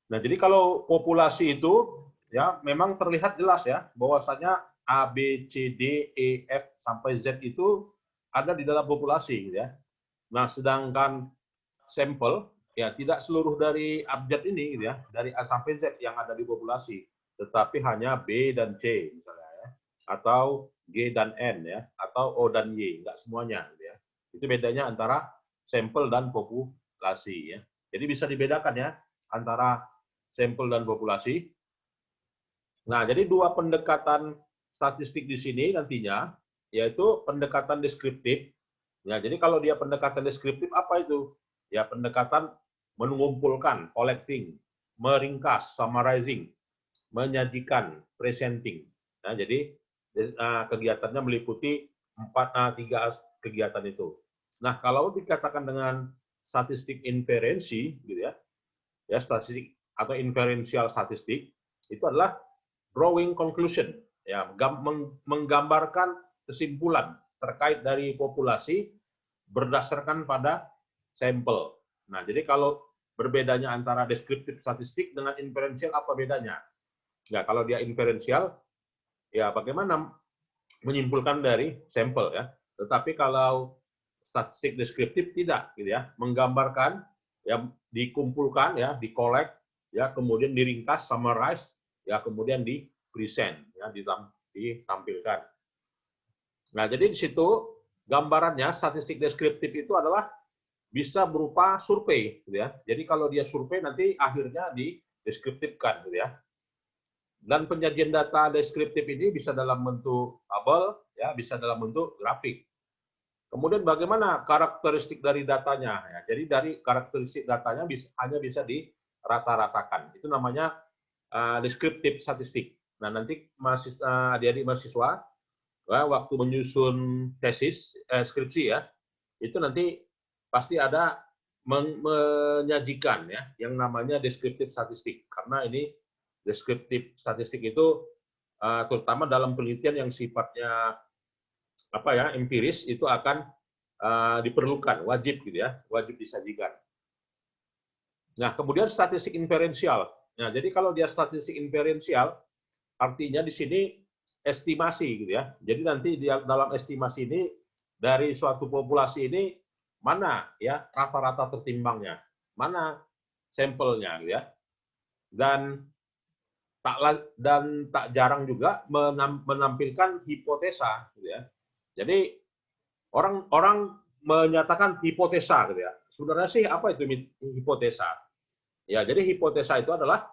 Nah, jadi kalau populasi itu ya memang terlihat jelas ya bahwasanya A, B, C, D, E, F sampai Z itu ada di dalam populasi gitu ya. Nah, sedangkan sampel ya tidak seluruh dari abjad ini gitu ya, dari A sampai Z yang ada di populasi, tetapi hanya B dan C misalnya ya, atau G dan N ya, atau O dan Y, enggak semuanya gitu ya. Itu bedanya antara sampel dan populasi ya. Jadi bisa dibedakan ya antara sampel dan populasi. Nah, jadi dua pendekatan statistik di sini nantinya yaitu pendekatan deskriptif. Ya, jadi kalau dia pendekatan deskriptif apa itu? Ya, pendekatan mengumpulkan, collecting, meringkas, summarizing, menyajikan, presenting. Nah, jadi kegiatannya meliputi tiga kegiatan itu. Nah, kalau dikatakan dengan statistik inferensi, gitu ya statistik atau inferensial statistik itu adalah drawing conclusion, ya menggambarkan kesimpulan terkait dari populasi berdasarkan pada sampel. Nah, jadi kalau berbedanya antara deskriptif statistik dengan inferensial apa bedanya? Ya, kalau dia inferensial, ya bagaimana menyimpulkan dari sampel ya. Tetapi kalau statistik deskriptif tidak, gitu ya, menggambarkan, ya dikumpulkan, ya dikolek, ya kemudian diringkas, summarize, ya kemudian di present, ya ditampilkan. Nah, jadi di situ gambarannya statistik deskriptif itu adalah bisa berupa survei, gitu ya. Jadi kalau dia survei nanti akhirnya dideskriptifkan, gitu ya. Dan penyajian data deskriptif ini bisa dalam bentuk tabel, ya, bisa dalam bentuk grafik. Kemudian bagaimana karakteristik dari datanya? Ya, jadi dari karakteristik datanya hanya bisa dirata-ratakan. Itu namanya deskriptif statistik. Nah, nanti adik-adik mahasiswa ya, waktu menyusun tesis, skripsi ya, itu nanti pasti ada menyajikan ya yang namanya deskriptif statistik. Karena ini deskriptif statistik itu terutama dalam penelitian yang sifatnya apa ya empiris itu akan diperlukan, wajib gitu ya, wajib disajikan. Nah, kemudian statistik inferensial. Nah, jadi kalau dia statistik inferensial, artinya di sini estimasi gitu ya. Jadi nanti di dalam estimasi ini dari suatu populasi ini mana ya rata-rata tertimbangnya, mana sampelnya gitu ya. Dan tak jarang juga menampilkan hipotesa gitu ya. Jadi orang menyatakan hipotesa gitu ya. Sebenarnya sih apa itu hipotesa? Ya, jadi hipotesa itu adalah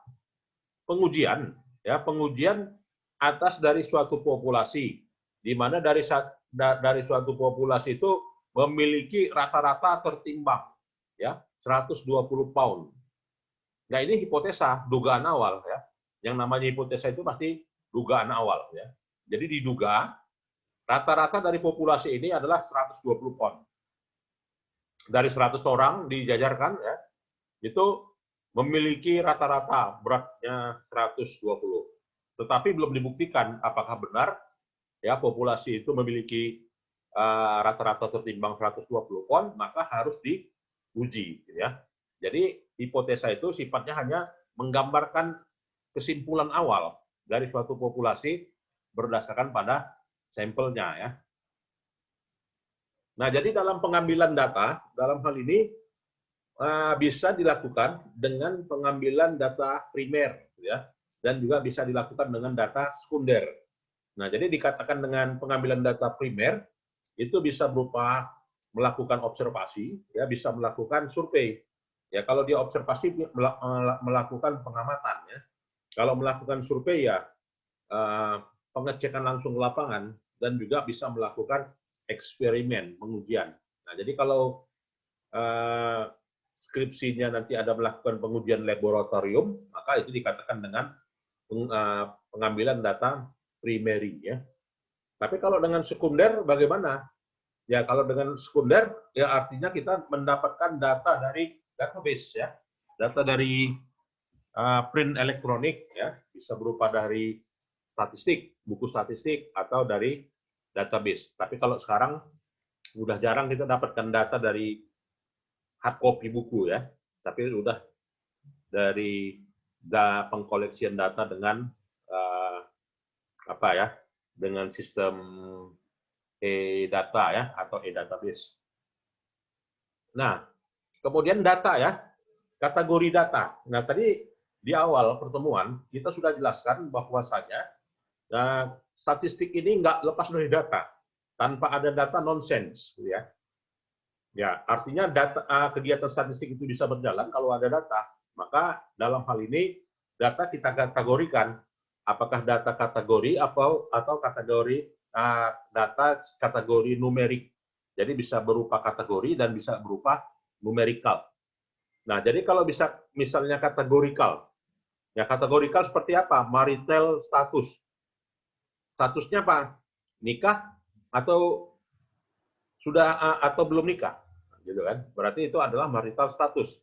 pengujian ya, pengujian atas dari suatu populasi di mana dari suatu populasi itu memiliki rata-rata tertimbang ya 120 pound. Nah, ini hipotesa, dugaan awal ya. Yang namanya hipotesa itu pasti dugaan awal ya. Jadi diduga rata-rata dari populasi ini adalah 120 pound. Dari 100 orang dijajarkan ya, itu memiliki rata-rata beratnya 120. Tetapi belum dibuktikan apakah benar ya populasi itu memiliki rata-rata tertimbang 120 pound, maka harus diuji ya. Jadi hipotesa itu sifatnya hanya menggambarkan kesimpulan awal dari suatu populasi berdasarkan pada sampelnya ya. Nah, jadi dalam pengambilan data, dalam hal ini bisa dilakukan dengan pengambilan data primer, ya, dan juga bisa dilakukan dengan data sekunder. Nah, jadi dikatakan dengan pengambilan data primer itu bisa berupa melakukan observasi, ya, bisa melakukan survei. Ya, kalau dia observasi melakukan pengamatan, ya. Kalau melakukan survei ya pengecekan langsung ke lapangan dan juga bisa melakukan eksperimen, pengujian. Nah, jadi kalau skripsinya nanti ada melakukan pengujian laboratorium, maka itu dikatakan dengan pengambilan data primary ya. Tapi kalau dengan sekunder bagaimana? Ya kalau dengan sekunder ya artinya kita mendapatkan data dari database ya, data dari print elektronik ya, bisa berupa dari statistik, buku statistik atau dari database. Tapi kalau sekarang udah jarang kita dapatkan data dari hard copy buku ya, tapi udah dari pengkoleksian data dengan apa ya, dengan sistem e-data ya atau e-database. Nah, kemudian data ya, kategori data. Nah, tadi di awal pertemuan kita sudah jelaskan bahwasanya statistik ini nggak lepas dari data. Tanpa ada data nonsense, ya. Ya, artinya data kegiatan statistik itu bisa berjalan kalau ada data. Maka dalam hal ini data kita kategorikan. Apakah data kategori atau kategori data kategori numerik. Jadi bisa berupa kategori dan bisa berupa numerikal. Nah, jadi kalau bisa misalnya kategorikal, ya kategorikal seperti apa? Marital status. Statusnya apa? Nikah atau sudah atau belum nikah, gitu kan? Berarti itu adalah marital status.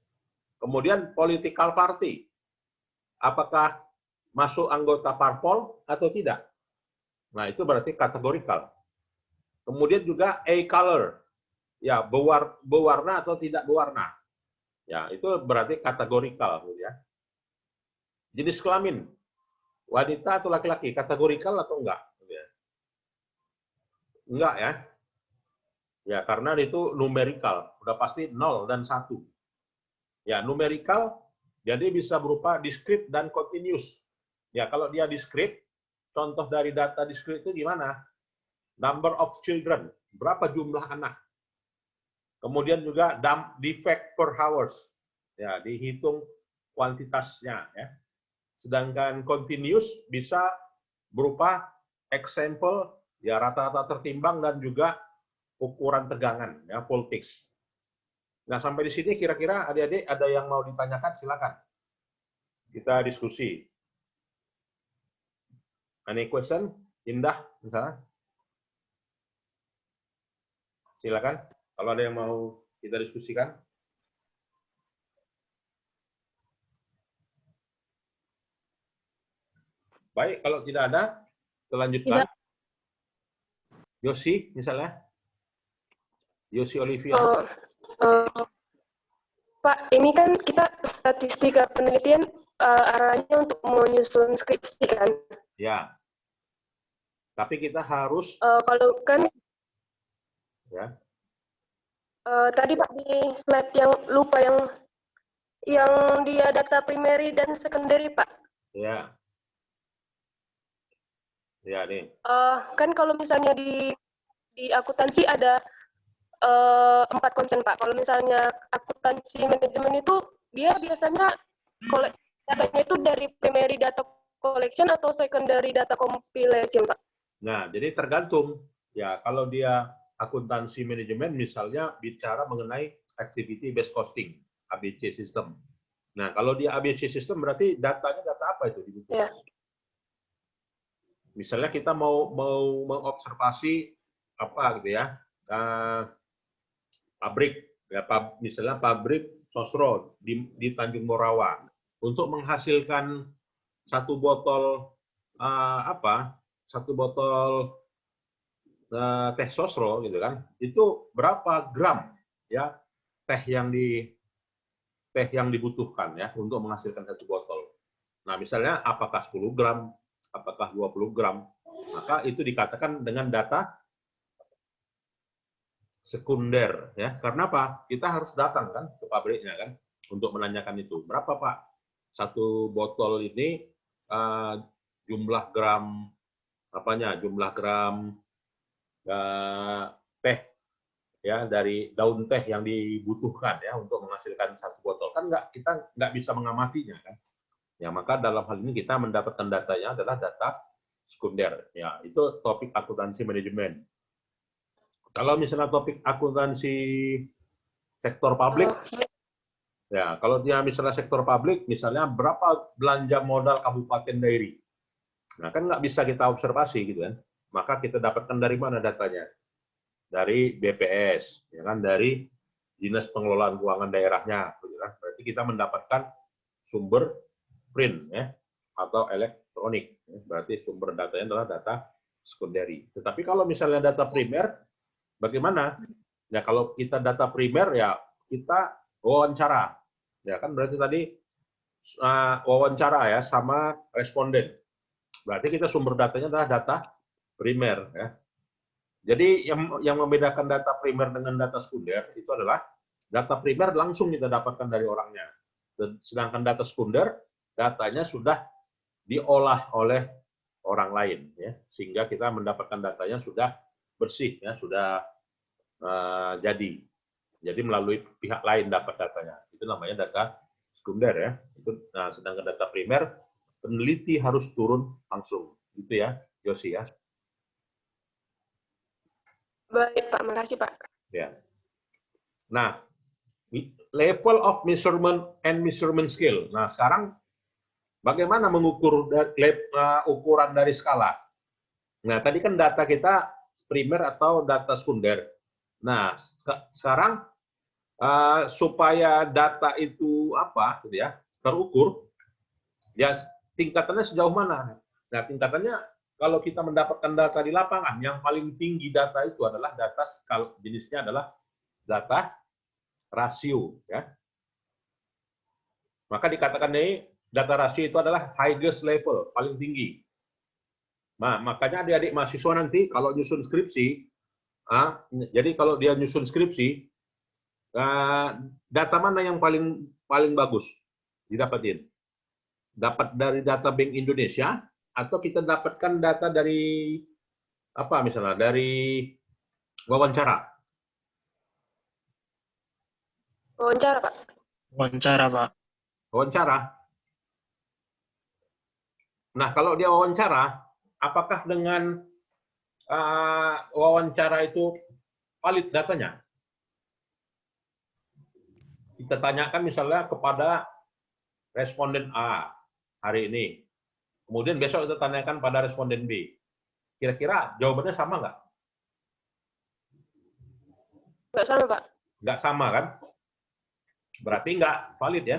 Kemudian political party, apakah masuk anggota parpol atau tidak? Nah, itu berarti kategorikal. Kemudian juga A-color, ya berwarna atau tidak berwarna. Ya, itu berarti kategorikal, ya. Jenis kelamin, wanita atau laki-laki, kategorikal atau enggak? Enggak ya. Ya, karena itu numerikal, udah pasti 0 dan 1. Ya, numerikal jadi bisa berupa discrete dan continuous. Ya, kalau dia discrete, contoh dari data discrete itu gimana? Number of children, berapa jumlah anak. Kemudian juga defect per hours. Ya, dihitung kuantitasnya ya. Sedangkan continuous bisa berupa example ya rata-rata tertimbang dan juga ukuran tegangan ya voltage. Nah, sampai di sini kira-kira adik-adik ada yang mau ditanyakan, silakan. Kita diskusi. Any question? Indah misalnya. Silakan. Kalau ada yang mau kita diskusikan. Baik, kalau tidak ada, kita lanjutkan. Tidak. Yosi, misalnya. Yosi Olivia. Pak, ini kan kita statistika penelitian arahnya untuk menyusun skripsi kan? Ya. Tapi kita harus. Kalau kan. Ya. Tadi Pak di slide yang lupa yang dia data primary dan secondary Pak. Ya. Ya nih. Kan kalau misalnya di akuntansi ada 4 konsen Pak. Kalau misalnya akuntansi manajemen itu dia biasanya datanya itu dari primary data collection atau secondary data compilation Pak? Nah, jadi tergantung. Ya, kalau dia akuntansi manajemen misalnya bicara mengenai activity based costing, ABC system. Nah, kalau dia ABC system berarti datanya data apa itu dibutuhkan? Ya. Misalnya kita mau mengobservasi apa gitu ya, pabrik, ya, misalnya pabrik Sosro di Tanjung Morawa untuk menghasilkan satu botol teh Sosro gitu kan, itu berapa gram ya teh yang dibutuhkan ya untuk menghasilkan satu botol. Nah, misalnya apakah 10 gram, apakah 20 gram, maka itu dikatakan dengan data sekunder ya. Karena apa? Kita harus datang kan ke pabriknya kan untuk menanyakan itu. Berapa Pak satu botol ini jumlah gram jumlah gram teh ya dari daun teh yang dibutuhkan ya untuk menghasilkan satu botol. Kan kita nggak bisa mengamatinya kan. Ya, maka dalam hal ini kita mendapatkan datanya adalah data sekunder. Ya, itu topik akuntansi manajemen. Kalau misalnya topik akuntansi sektor publik, ya kalau dia misalnya sektor publik, misalnya berapa belanja modal kabupaten daerah. Nah, kan nggak bisa kita observasi gitu kan. Maka kita dapatkan dari mana datanya? Dari BPS, ya kan, dari Dinas Pengelolaan Keuangan Daerahnya. Gitu kan. Berarti kita mendapatkan sumber print ya atau elektronik. Berarti sumber datanya adalah data secondary. Tetapi kalau misalnya data primer, bagaimana? Ya kalau kita data primer ya kita wawancara. Ya kan berarti tadi wawancara ya sama responden. Berarti kita sumber datanya adalah data primer ya. Jadi yang membedakan data primer dengan data sekunder itu adalah data primer langsung kita dapatkan dari orangnya. Sedangkan data sekunder datanya sudah diolah oleh orang lain ya, sehingga kita mendapatkan datanya sudah bersih ya, sudah jadi melalui pihak lain dapat datanya. Itu namanya data sekunder ya. Itu sedangkan data primer peneliti harus turun langsung. Gitu ya, Yosi ya. Baik, Pak. Makasih, Pak. Ya. Nah, level of measurement and measurement scale. Nah, sekarang bagaimana mengukur ukuran dari skala? Nah, tadi kan data kita primer atau data sekunder. Nah, sekarang supaya data itu gitu ya, terukur, ya tingkatannya sejauh mana? Nah, tingkatannya kalau kita mendapatkan data di lapangan, yang paling tinggi data itu adalah data jenisnya adalah data rasio ya. Maka dikatakan nih data rasio itu adalah highest level, paling tinggi. Nah, makanya adik-adik mahasiswa nanti kalau nyusun skripsi, jadi kalau dia nyusun skripsi, data mana yang paling bagus didapatin? Dapat dari data Bank Indonesia atau kita dapatkan data dari misalnya dari wawancara? Wawancara, Pak. Wawancara, Pak. Wawancara. Nah, kalau dia wawancara, apakah dengan wawancara itu valid datanya? Kita tanyakan misalnya kepada responden A hari ini. Kemudian besok kita tanyakan pada responden B. Kira-kira jawabannya sama nggak? Nggak sama, Pak. Nggak sama kan? Berarti nggak valid ya?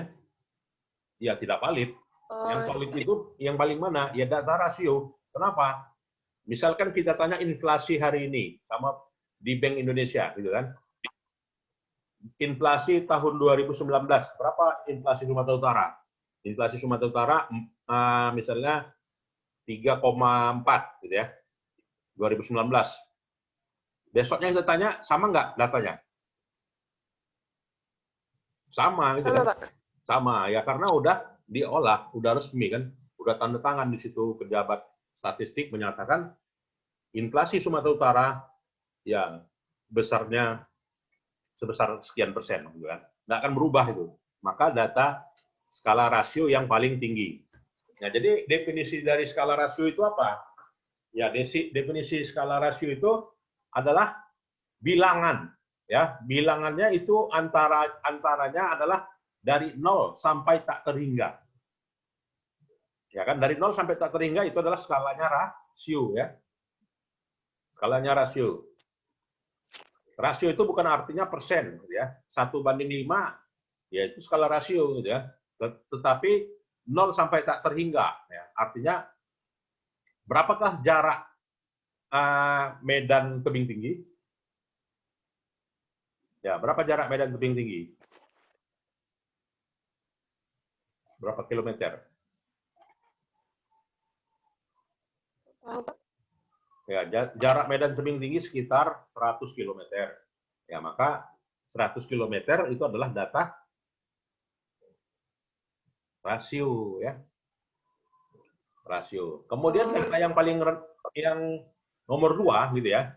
Ya, tidak valid. Yang valid itu yang paling mana? Ya data rasio. Kenapa? Misalkan kita tanya inflasi hari ini sama di Bank Indonesia, gitu kan? Inflasi tahun 2019, berapa inflasi Sumatera Utara? Inflasi Sumatera Utara misalnya 3,4 gitu ya, 2019. Besoknya kita tanya, sama nggak datanya? Sama gitu kan? Sama ya, karena udah diolah, udah resmi kan, udah tanda tangan di situ pejabat statistik menyatakan inflasi Sumatera Utara ya besarnya sebesar sekian persen, gitu kan? Nggak akan berubah itu. Maka data skala rasio yang paling tinggi. Nah, jadi definisi dari skala rasio itu apa? Ya, definisi skala rasio itu adalah bilangan. Ya, bilangannya itu antaranya adalah dari 0 sampai tak terhingga. Ya kan, dari 0 sampai tak terhingga itu adalah skalanya rasio ya. Skalanya rasio. Rasio itu bukan artinya persen, gitu ya. 1:5, ya itu skala rasio, gitu ya. Tetapi 0 sampai tak terhingga, ya. Artinya berapakah jarak medan tebing tinggi? Ya, berapa jarak medan tebing tinggi? Berapa kilometer? Ya, jarak medan tebing tinggi sekitar 100 km. Ya, maka 100 km itu adalah data rasio ya. Rasio. Kemudian data yang nomor 2 gitu ya.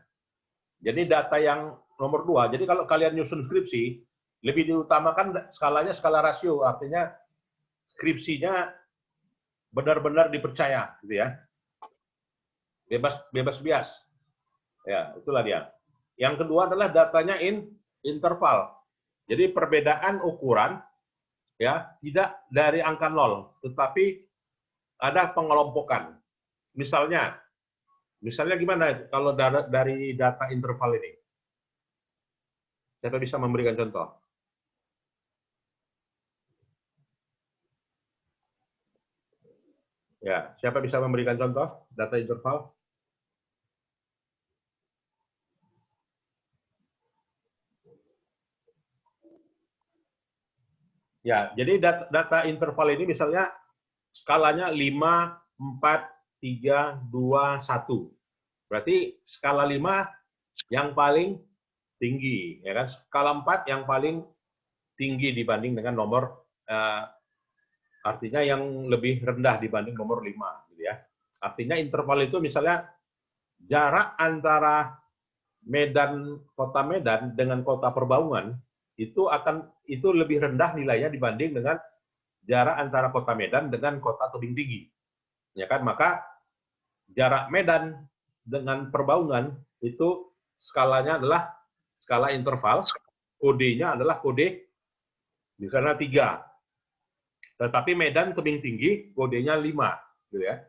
Jadi data yang nomor 2. Jadi kalau kalian nyusun skripsi, lebih diutamakan skalanya skala rasio, artinya skripsinya benar-benar dipercaya gitu ya. Bebas bias. Ya, itulah dia. Yang kedua adalah datanya interval. Jadi perbedaan ukuran ya tidak dari angka 0, tetapi ada pengelompokan. Misalnya gimana kalau dari data interval ini? Siapa bisa memberikan contoh? Ya, siapa bisa memberikan contoh data interval? Ya, jadi data interval ini misalnya skalanya 5, 4, 3, 2, 1. Berarti skala 5 yang paling tinggi, ya kan? Skala 4 yang paling tinggi dibanding dengan nomor artinya yang lebih rendah dibanding nomor 5 gitu ya. Artinya interval itu misalnya jarak antara kota Medan dengan kota Perbaungan itu lebih rendah nilainya dibanding dengan jarak antara kota Medan dengan kota Tebing Tinggi. Ya kan? Maka jarak Medan dengan Perbaungan itu skalanya adalah skala interval, kodenya adalah kode misalnya 3. Tetapi Medan Tebing Tinggi kodenya 5, gitu ya.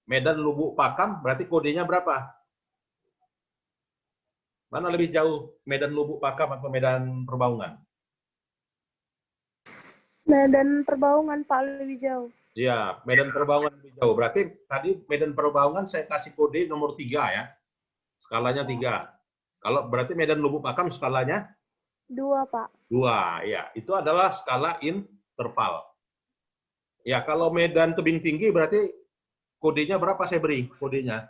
Medan Lubuk Pakam berarti kodenya berapa? Mana lebih jauh, Medan Lubuk Pakam atau Medan Perbaungan? Medan Perbaungan Pak lebih jauh. Iya, Medan Perbaungan lebih jauh. Berarti tadi Medan Perbaungan saya kasih kode nomor 3 ya. Skalanya 3. Kalau berarti Medan Lubuk Pakam skalanya 2, Pak. 2, ya. Itu adalah skala interval. Ya, kalau Medan Tebing Tinggi berarti kodenya berapa saya beri? Kodenya?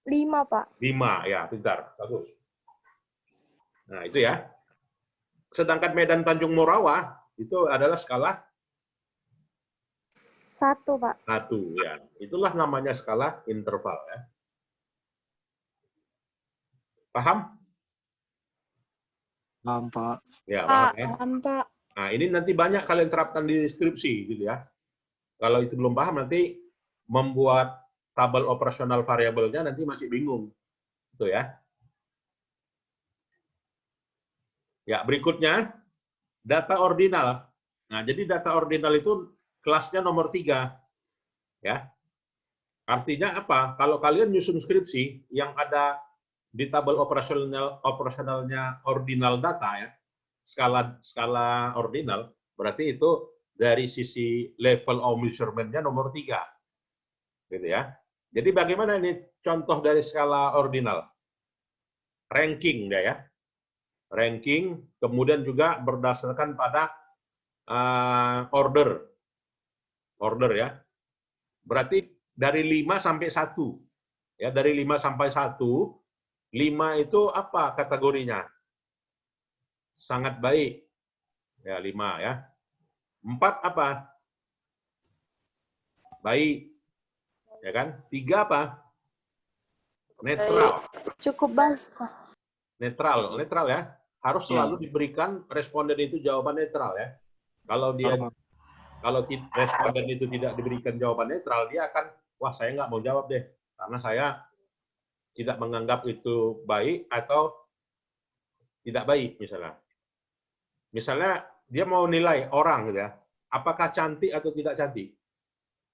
5, Pak. 5, ya, pintar. Bagus. Nah, itu ya. Sedangkan Medan Tanjung Morawa itu adalah skala 1, Pak. 1, ya. Itulah namanya skala interval ya. Paham? Paham, Pak. Ya, paham ya. Paham, Pak. Nah, ini nanti banyak kalian terapkan di skripsi gitu ya. Kalau itu belum paham nanti membuat tabel operasional variabelnya nanti masih bingung. Gitu ya. Ya, berikutnya data ordinal. Nah, jadi data ordinal itu kelasnya nomor 3. Ya. Artinya apa? Kalau kalian nyusun skripsi yang ada di tabel operasionalnya ordinal data ya, skala ordinal, berarti itu dari sisi level of measurement-nya nomor 3. Gitu ya. Jadi bagaimana ini contoh dari skala ordinal? Ranking ya. Ranking, kemudian juga berdasarkan pada order ya. Berarti dari 5 sampai 1. Ya, dari 5 sampai 1, 5 itu apa kategorinya? Sangat baik. Ya, 5 ya. 4 apa? Baik. Ya kan? 3 apa? Netral. Cukup baik, Pak. Netral ya. Harus selalu diberikan responden itu jawaban netral ya. Kalau responden itu tidak diberikan jawaban netral, dia akan, wah saya nggak mau jawab deh, karena saya tidak menganggap itu baik atau tidak baik misalnya. Misalnya dia mau nilai orang gitu ya, apakah cantik atau tidak cantik.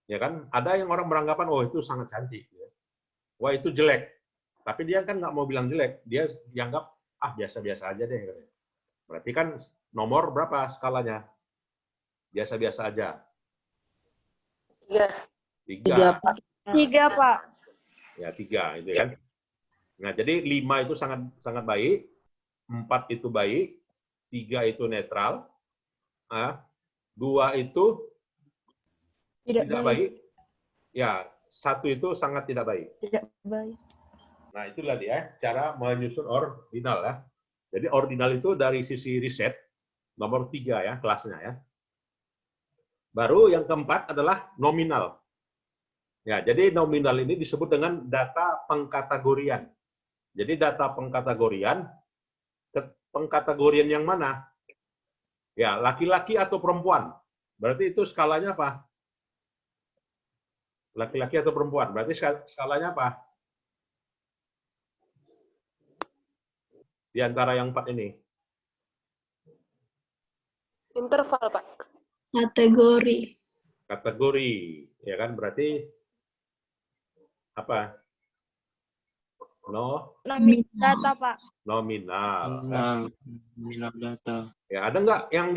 Ya kan? Ada yang orang beranggapan, oh itu sangat cantik. Wah itu jelek. Tapi dia kan nggak mau bilang jelek, dia dianggap biasa-biasa aja deh. Berarti kan nomor berapa skalanya? Biasa-biasa aja. 3. 3. 3, Pak. Ya 3 itu kan. Nah jadi 5 itu sangat baik, 4 itu baik, 3 itu netral, 2 itu tidak baik. Ya 1 itu sangat tidak baik. Tidak baik. Nah, itulah dia cara menyusun ordinal ya. Jadi ordinal itu dari sisi riset nomor 3 ya kelasnya ya. Baru yang keempat adalah nominal. Ya, jadi nominal ini disebut dengan data pengkategorian. Jadi data pengkategorian yang mana? Ya, laki-laki atau perempuan. Berarti itu skalanya apa? Laki-laki atau perempuan. Berarti skalanya apa? Di antara yang 4 ini. Interval, Pak. Kategori, ya kan? Berarti apa? Nominal data, Pak. Nominal. Nominal data. Ya, ada nggak yang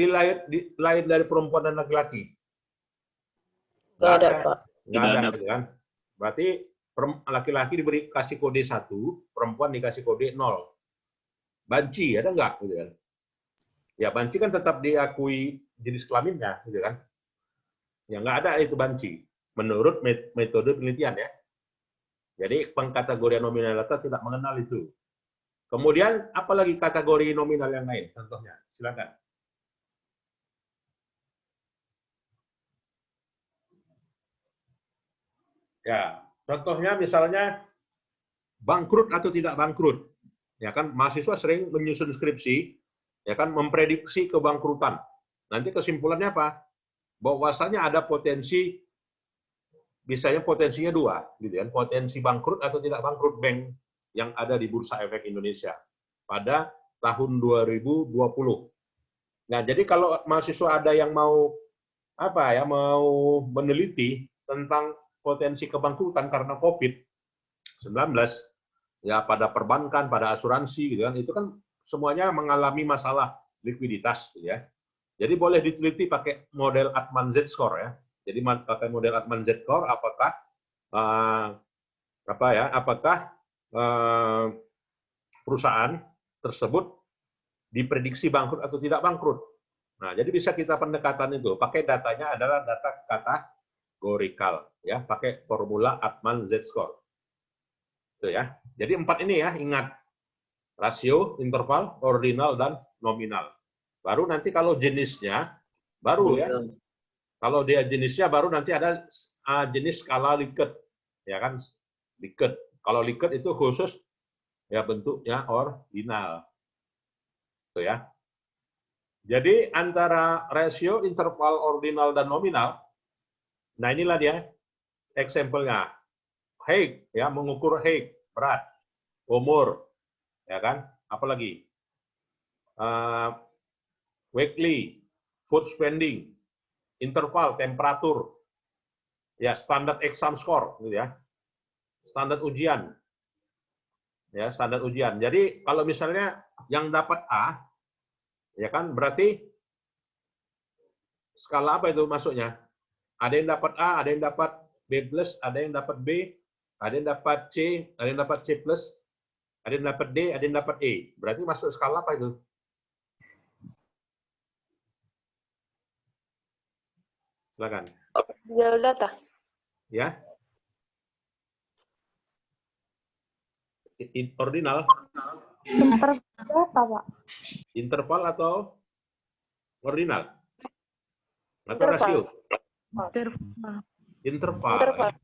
lain dari perempuan dan laki-laki? Nggak ada, Pak. Nggak Tidak ada, ada. gitu kan? Berarti laki-laki kasih kode 1, perempuan dikasih kode 0. Banci, ada nggak? Gitu kan? Ya, banci kan tetap diakui jenis kelaminnya, gitu kan? Ya nggak ada itu banci menurut metode penelitian ya. Jadi pengkategorian nominal data tidak mengenal itu. Kemudian apalagi kategori nominal yang lain? Contohnya, silakan. Ya, contohnya misalnya bangkrut atau tidak bangkrut. Ya kan, mahasiswa sering menyusun skripsi, ya kan, memprediksi kebangkrutan. Nanti kesimpulannya apa? Bahwasanya ada potensi, biasanya potensinya dua, gitu kan, potensi bangkrut atau tidak bangkrut bank yang ada di Bursa Efek Indonesia pada tahun 2020. Nah, jadi kalau mahasiswa ada yang mau mau meneliti tentang potensi kebangkrutan karena COVID-19 ya pada perbankan, pada asuransi gitu kan, itu kan semuanya mengalami masalah likuiditas gitu ya. Jadi boleh diteliti pakai model Altman Z-score ya. Jadi pakai model Altman Z-score apakah perusahaan tersebut diprediksi bangkrut atau tidak bangkrut. Nah, jadi bisa kita pendekatan itu. Pakai datanya adalah data kategorikal, ya, pakai formula Altman Z-score. Itu ya. Jadi 4 ini ya, ingat. Rasio, interval, ordinal, dan nominal. Baru nanti kalau jenisnya, baru ya. Kalau dia jenisnya, baru nanti ada jenis skala Likert. Ya kan, Likert. Kalau Likert itu khusus ya bentuknya ordinal. Itu ya. Jadi antara rasio, interval, ordinal, dan nominal, nah inilah dia example-nya. Height, ya, mengukur height, berat, umur, ya kan, apalagi weekly, food spending, interval, temperatur, ya, standar exam score, gitu ya, standar ujian, ya, standar ujian. Jadi kalau misalnya yang dapat A, ya kan, berarti skala apa itu masuknya? Ada yang dapat A, ada yang dapat B+, ada yang dapat B, ada yang dapat C, ada yang dapat C+, ada yang dapat D, ada yang dapat E. Berarti masuk skala apa itu? Silakan. Ordinal data. Ya. Ordinal. Interval apa, Pak? Interval atau ordinal? Atau Interval. rasio? Interval. Interval. Interval.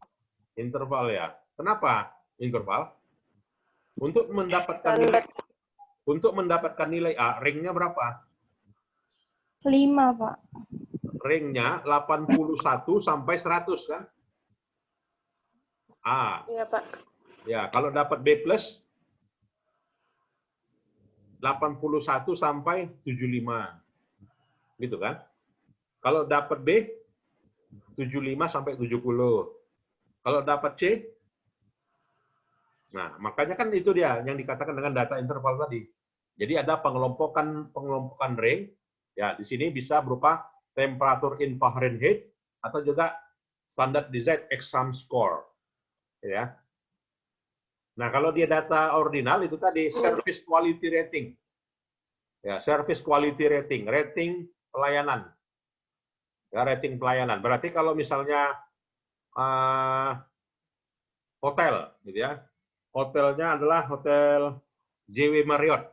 Interval ya. Kenapa interval? Untuk mendapatkan nilai A, ringnya berapa? 5, Pak. Ringnya 81 sampai 100 kan? A. Iya, Pak. Ya, kalau dapat B+, 81 sampai 75. Gitu kan? Kalau dapat B, 75 sampai 70. Kalau dapat C, nah, makanya kan itu dia yang dikatakan dengan data interval tadi. Jadi ada pengelompokan ring, ya di sini bisa berupa temperatur in Fahrenheit atau juga standar design exam score, ya. Nah, kalau dia data ordinal itu tadi service quality rating, ya, service quality rating, rating pelayanan, ya, rating pelayanan. Berarti kalau misalnya hotel, gitu ya, hotelnya adalah hotel JW Marriott.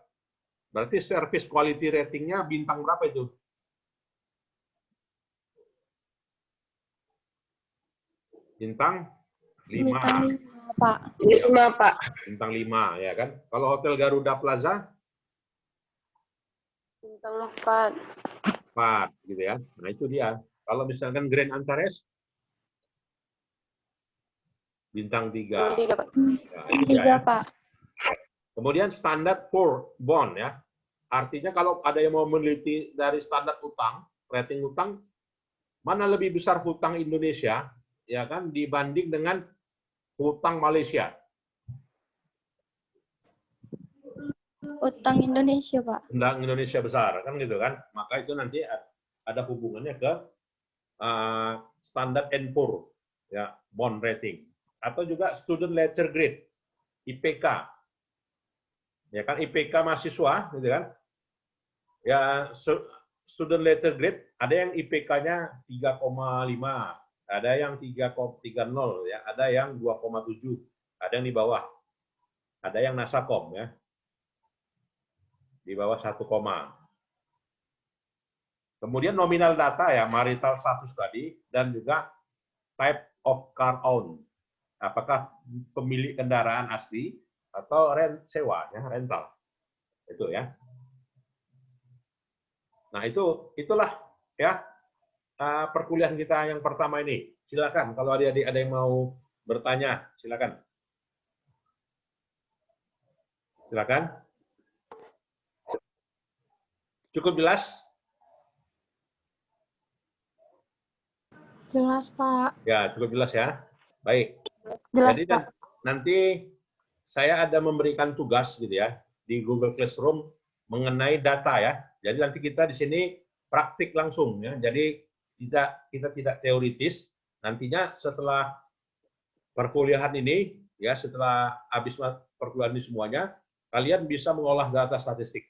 Berarti service quality ratingnya bintang berapa itu? Bintang 5. Bintang 5, Pak. 5, Pak. Bintang 5, ya kan? Kalau Hotel Garuda Plaza? Bintang 4. 4, gitu ya. Nah, itu dia. Kalau misalkan Grand Antares? Bintang 3. Bintang 3, Pak. Nah, itu dia, 3, ya. Pak. Kemudian standar for bond, ya. Artinya kalau ada yang mau meneliti dari standar utang, rating utang, mana lebih besar hutang Indonesia, ya kan, dibanding dengan hutang Malaysia. Utang Indonesia, Pak. Hutang Indonesia besar, kan gitu kan. Maka itu nanti ada hubungannya ke standar N4, ya, bond rating. Atau juga student letter grade, IPK. Ya kan, IPK mahasiswa, gitu kan. Ya, student letter grade, ada yang IPK-nya 3,5, ada yang 3,30 ya, ada yang 2,7, ada yang di bawah. Ada yang Nasakom ya. Di bawah 1, kemudian nominal data ya, marital status tadi, dan juga type of car owned. Apakah pemilik kendaraan asli atau sewa ya, rental. Itu ya. Nah, itulah ya perkuliahan kita yang pertama ini. Silakan kalau adik-adik ada yang mau bertanya, silakan. Silakan. Cukup jelas? Jelas, Pak. Ya, cukup jelas ya. Baik. Jelas, Jadi Pak. nanti saya ada memberikan tugas gitu ya di Google Classroom mengenai data ya. Jadi nanti kita di sini praktik langsung ya. Jadi kita tidak teoritis. Nantinya setelah perkuliahan ini ya, setelah habis perkuliahan ini semuanya, kalian bisa mengolah data statistik.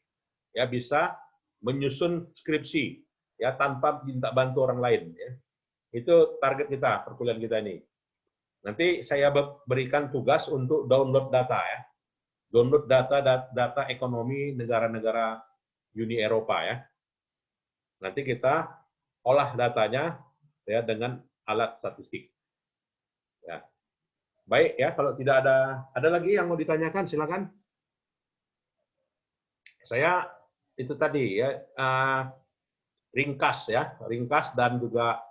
Ya, bisa menyusun skripsi ya tanpa minta bantu orang lain ya. Itu target kita, perkuliahan kita ini. Nanti saya berikan tugas untuk download data ya. Download data ekonomi negara-negara Uni Eropa ya. Nanti kita olah datanya ya dengan alat statistik. Ya. Baik ya, kalau tidak ada lagi yang mau ditanyakan silakan. Saya itu tadi ya ringkas dan juga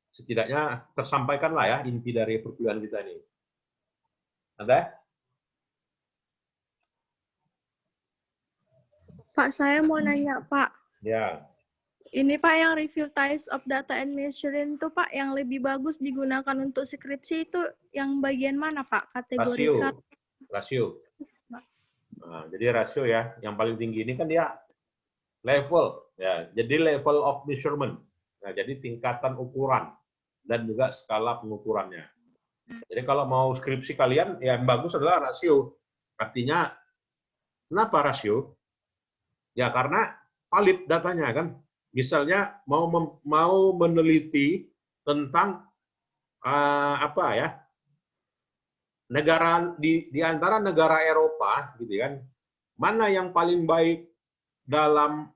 setidaknya tersampaikanlah ya inti dari perkuliahan kita ini. Ada? Pak, saya mau nanya, Pak. Ya. Ini Pak yang review types of data and measuring itu Pak yang lebih bagus digunakan untuk skripsi itu yang bagian mana Pak? Kategori Rasio. Nah, jadi rasio ya, yang paling tinggi ini kan dia level ya. Jadi level of measurement. Nah, jadi tingkatan ukuran dan juga skala pengukurannya. Jadi kalau mau skripsi kalian yang bagus adalah rasio. Artinya kenapa rasio? Ya karena valid datanya kan. Misalnya mau meneliti tentang apa ya, negara di antara negara Eropa gitu kan, mana yang paling baik dalam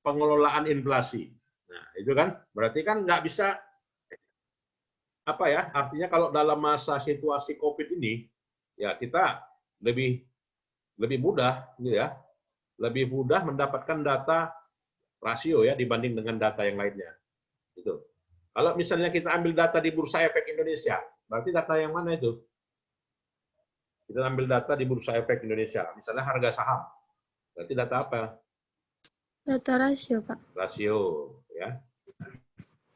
pengelolaan inflasi. Nah, itu kan berarti kan nggak bisa apa ya, artinya kalau dalam masa situasi Covid ini ya kita lebih mudah gitu ya. Lebih mudah mendapatkan data rasio ya dibanding dengan data yang lainnya. Itu. Kalau misalnya kita ambil data di Bursa Efek Indonesia, berarti data yang mana itu? Kita ambil data di Bursa Efek Indonesia, misalnya harga saham. Berarti data apa? data rasio, Pak. Rasio, ya.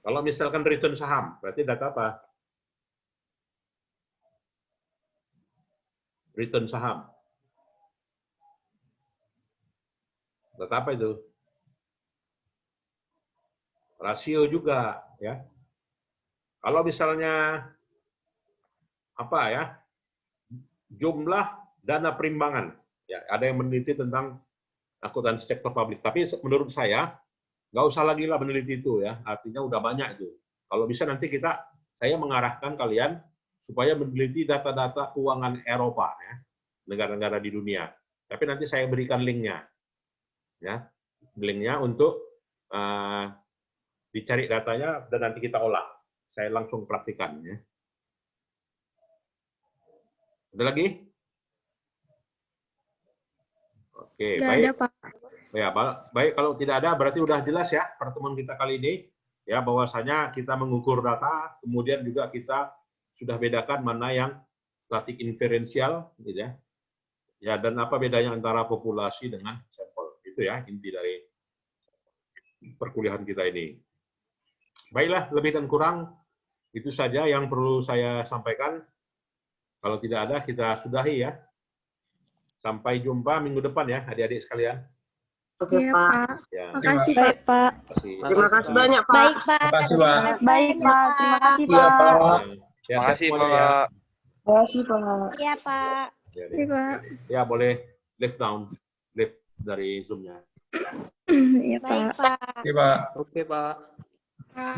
Kalau misalkan return saham, berarti data apa? Return saham. Data apa itu? Rasio juga, ya. Kalau misalnya apa ya? Jumlah dana perimbangan, ya. Ada yang meneliti tentang akuntansi sektor publik. Tapi menurut saya nggak usah lagi lah meneliti itu ya. Artinya udah banyak itu. Kalau bisa nanti saya mengarahkan kalian supaya meneliti data-data keuangan Eropa, ya, negara-negara di dunia. Tapi nanti saya berikan linknya, ya, linknya untuk dicari datanya dan nanti kita olah. Saya langsung praktikan. Ya. Ada lagi? Oke, Nggak baik. ada, Pak. Ya, baik. Kalau tidak ada, berarti udah jelas ya pertemuan kita kali ini. Ya, bahwasanya kita mengukur data, kemudian juga kita sudah bedakan mana yang statik inferensial, gitu ya. Ya, dan apa bedanya antara populasi dengan sampel. Itu ya inti dari perkuliahan kita ini. Baiklah, lebih dan kurang itu saja yang perlu saya sampaikan. Kalau tidak ada, kita sudahi ya. Sampai jumpa minggu depan ya, adik-adik sekalian. Oke, Iya, Pak. Pak. Ya. Makasih, Baik, Pak. Pak. Terima kasih banyak, Pak. Baik, Pak. Terima kasih, Pak. Baik, Pak. Terima kasih, Iya, Pak. Pak. Ya, Makasih, semuanya ya. Pak. Terima kasih, Pak. Iya, Pak. Ya, Iya, Pak. ya, boleh lift down, lift dari Zoom-nya. Iya, Baik, Pak. Pak. Oke, Pak. Oke, Pak. Pak.